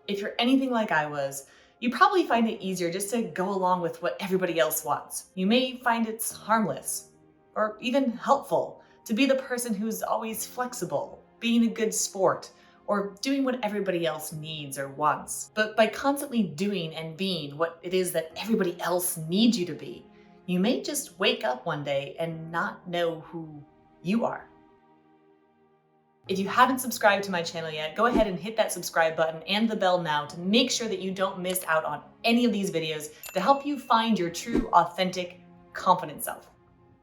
If you're anything like I was, you probably find it easier just to go along with what everybody else wants. You may find it's harmless or even helpful to be the person who's always flexible, being a good sport, or doing what everybody else needs or wants. But by constantly doing and being what it is that everybody else needs you to be, you may just wake up one day and not know who you are. If you haven't subscribed to my channel yet, go ahead and hit that subscribe button and the bell now to make sure that you don't miss out on any of these videos to help you find your true, authentic, confident self.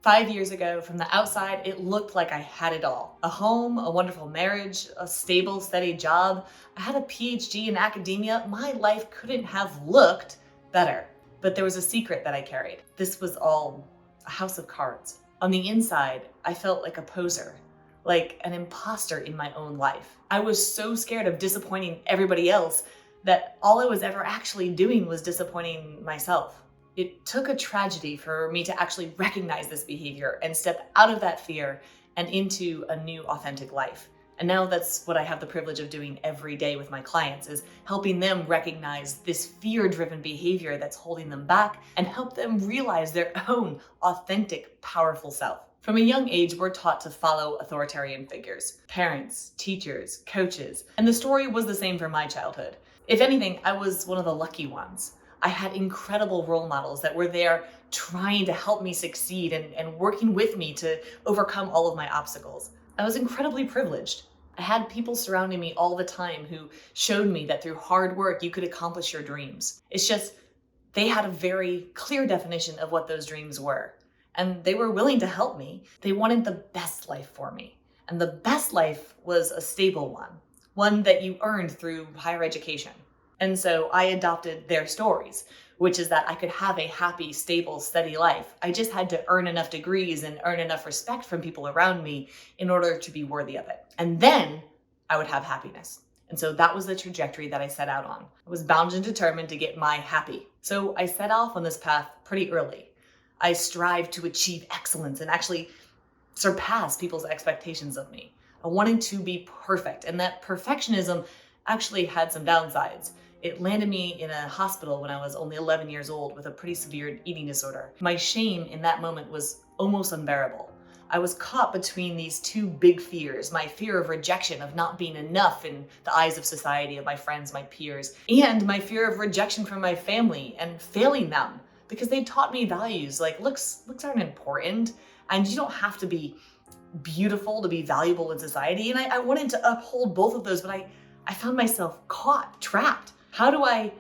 5 years ago, from the outside, it looked like I had it all. A home, a wonderful marriage, a stable, steady job. I had a PhD in academia. My life couldn't have looked better. But there was a secret that I carried. This was all a house of cards. On the inside, I felt like a poser, like an imposter in my own life. I was so scared of disappointing everybody else that all I was ever actually doing was disappointing myself. It took a tragedy for me to actually recognize this behavior and step out of that fear and into a new authentic life. And now that's what I have the privilege of doing every day with my clients, is helping them recognize this fear-driven behavior that's holding them back and help them realize their own authentic, powerful self. From a young age, we're taught to follow authoritarian figures, parents, teachers, coaches, and the story was the same for my childhood. If anything, I was one of the lucky ones. I had incredible role models that were there trying to help me succeed and working with me to overcome all of my obstacles. I was incredibly privileged. I had people surrounding me all the time who showed me that through hard work, you could accomplish your dreams. It's just, they had a very clear definition of what those dreams were. And they were willing to help me. They wanted the best life for me. And the best life was a stable one that you earned through higher education. And so I adopted their stories, which is that I could have a happy, stable, steady life. I just had to earn enough degrees and earn enough respect from people around me in order to be worthy of it. And then I would have happiness. And so that was the trajectory that I set out on. I was bound and determined to get my happy. So I set off on this path pretty early. I strived to achieve excellence and actually surpass people's expectations of me. I wanted to be perfect, and that perfectionism actually had some downsides. It landed me in a hospital when I was only 11 years old with a pretty severe eating disorder. My shame in that moment was almost unbearable. I was caught between these two big fears, my fear of rejection, of not being enough in the eyes of society, of my friends, my peers, and my fear of rejection from my family and failing them, because they taught me values like looks aren't important, and you don't have to be beautiful to be valuable in society. And I wanted to uphold both of those, but I found myself caught, trapped. How do I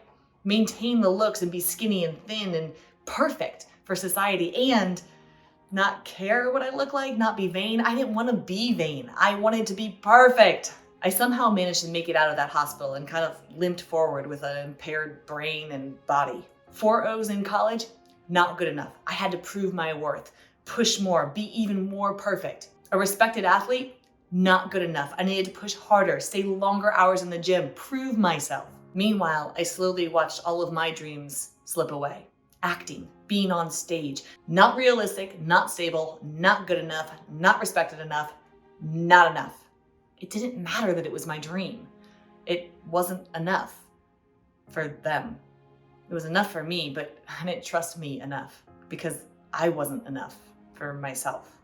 maintain the looks and be skinny and thin and perfect for society and not care what I look like, not be vain? I didn't want to be vain. I wanted to be perfect. I somehow managed to make it out of that hospital and kind of limped forward with an impaired brain and body. 4 O's in college, not good enough. I had to prove my worth, push more, be even more perfect. A respected athlete, not good enough. I needed to push harder, stay longer hours in the gym, prove myself. Meanwhile, I slowly watched all of my dreams slip away. Acting, being on stage, not realistic, not stable, not good enough, not respected enough, not enough. It didn't matter that it was my dream. It wasn't enough for them. It was enough for me, but I didn't trust me enough because I wasn't enough for myself.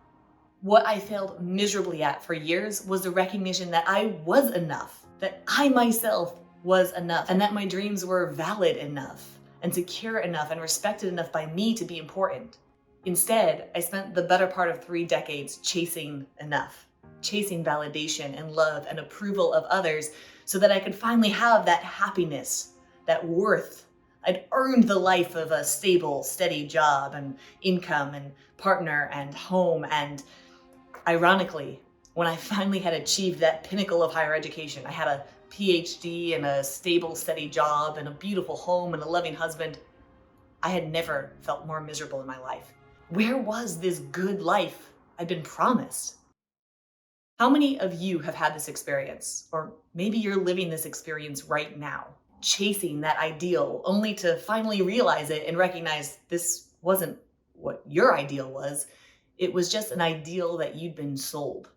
What I failed miserably at for years was the recognition that I was enough, that I myself was enough, and that my dreams were valid enough and secure enough and respected enough by me to be important. Instead, I spent the better part of 3 decades chasing enough, chasing validation and love and approval of others so that I could finally have that happiness, that worth. I'd earned the life of a stable, steady job and income and partner and home. And ironically, when I finally had achieved that pinnacle of higher education, I had a PhD and a stable, steady job and a beautiful home and a loving husband, I had never felt more miserable in my life. Where was this good life I'd been promised? How many of you have had this experience? Or maybe you're living this experience right now, chasing that ideal only to finally realize it and recognize this wasn't what your ideal was. It was just an ideal that you'd been sold.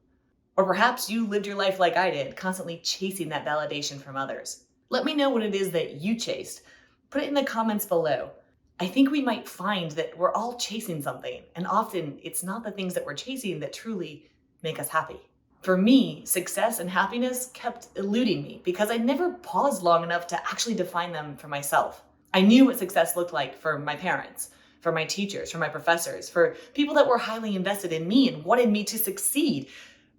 Or perhaps you lived your life like I did, constantly chasing that validation from others. Let me know what it is that you chased. Put it in the comments below. I think we might find that we're all chasing something, and often it's not the things that we're chasing that truly make us happy. For me, success and happiness kept eluding me because I never paused long enough to actually define them for myself. I knew what success looked like for my parents, for my teachers, for my professors, for people that were highly invested in me and wanted me to succeed.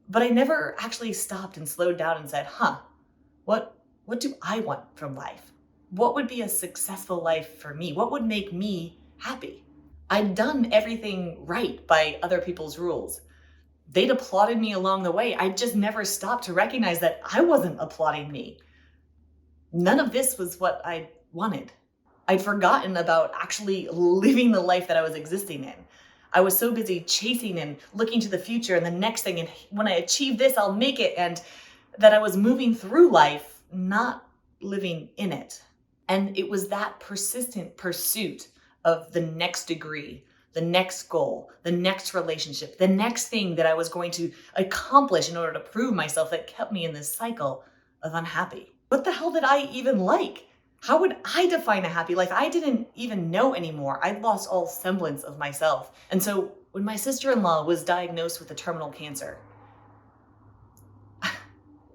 But I never actually stopped and slowed down and said, what do I want from life? What would be a successful life for me? What would make me happy? I'd done everything right by other people's rules. They'd applauded me along the way. I just never stopped to recognize that I wasn't applauding me. None of this was what I wanted. I'd forgotten about actually living the life that I was existing in. I was so busy chasing and looking to the future and the next thing, and when I achieve this, I'll make it, and that I was moving through life, not living in it. And it was that persistent pursuit of the next degree, the next goal, the next relationship, the next thing that I was going to accomplish in order to prove myself that kept me in this cycle of unhappy. What the hell did I even like? How would I define a happy life? I didn't even know anymore. I'd lost all semblance of myself. And so when my sister-in-law was diagnosed with a terminal cancer,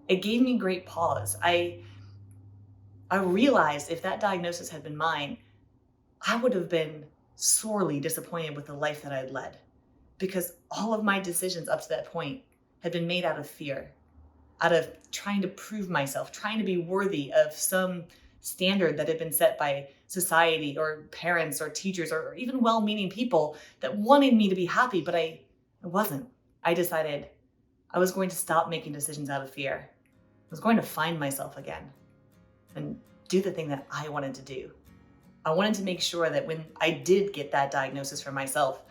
it gave me great pause. I realized if that diagnosis had been mine, I would have been sorely disappointed with the life that I'd led, because all of my decisions up to that point had been made out of fear, out of trying to prove myself, trying to be worthy of some standard that had been set by society or parents or teachers or even well-meaning people that wanted me to be happy, but I wasn't. I decided I was going to stop making decisions out of fear. I was going to find myself again and do the thing that I wanted to do. I wanted to make sure that when I did get that diagnosis for myself,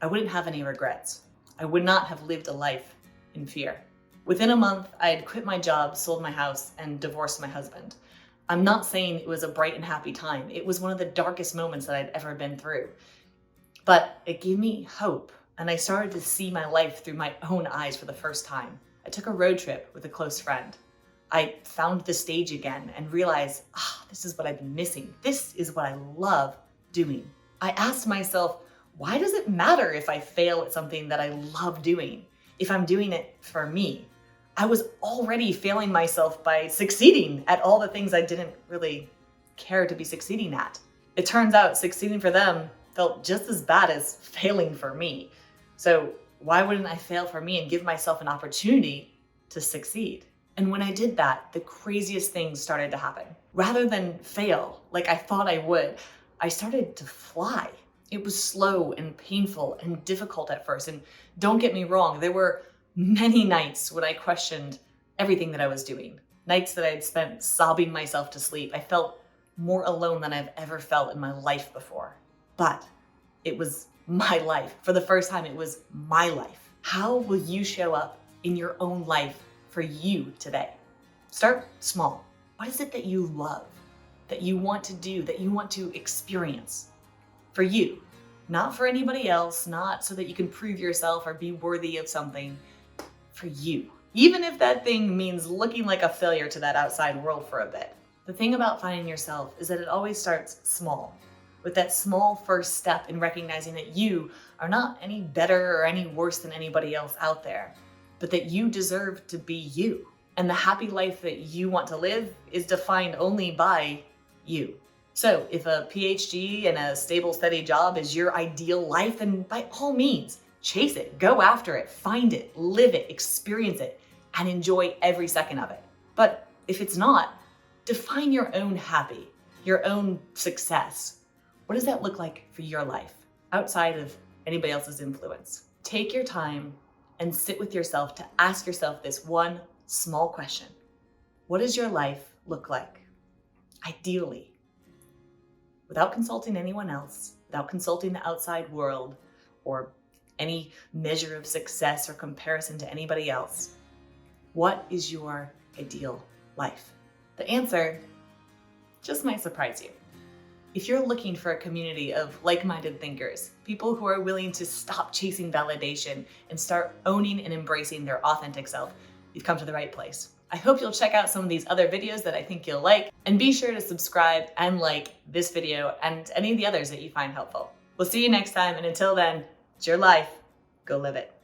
I wouldn't have any regrets. I would not have lived a life in fear. Within a month, I had quit my job, sold my house, and divorced my husband. I'm not saying it was a bright and happy time. It was one of the darkest moments that I'd ever been through. But it gave me hope, and I started to see my life through my own eyes for the first time. I took a road trip with a close friend. I found the stage again and realized, this is what I've been missing. This is what I love doing. I asked myself, why does it matter if I fail at something that I love doing, if I'm doing it for me? I was already failing myself by succeeding at all the things I didn't really care to be succeeding at. It turns out succeeding for them felt just as bad as failing for me. So why wouldn't I fail for me and give myself an opportunity to succeed? And when I did that, the craziest things started to happen. Rather than fail like I thought I would, I started to fly. It was slow and painful and difficult at first. And don't get me wrong, there were many nights when I questioned everything that I was doing. Nights that I had spent sobbing myself to sleep. I felt more alone than I've ever felt in my life before. But it was my life. For the first time, it was my life. How will you show up in your own life for you today? Start small. What is it that you love, that you want to do, that you want to experience for you? Not for anybody else, not so that you can prove yourself or be worthy of something, for you. Even if that thing means looking like a failure to that outside world for a bit. The thing about finding yourself is that it always starts small, with that small first step in recognizing that you are not any better or any worse than anybody else out there, but that you deserve to be you. And the happy life that you want to live is defined only by you. So if a PhD and a stable, steady job is your ideal life, then by all means, chase it, go after it, find it, live it, experience it, and enjoy every second of it. But if it's not, define your own happy, your own success. What does that look like for your life outside of anybody else's influence? Take your time and sit with yourself to ask yourself this one small question. What does your life look like? Ideally, without consulting anyone else, without consulting the outside world or any measure of success or comparison to anybody else. What is your ideal life? The answer just might surprise you. If you're looking for a community of like-minded thinkers, people who are willing to stop chasing validation and start owning and embracing their authentic self, you've come to the right place. I hope you'll check out some of these other videos that I think you'll like, and be sure to subscribe and like this video and any of the others that you find helpful. We'll see you next time, and until then, it's your life. Go live it.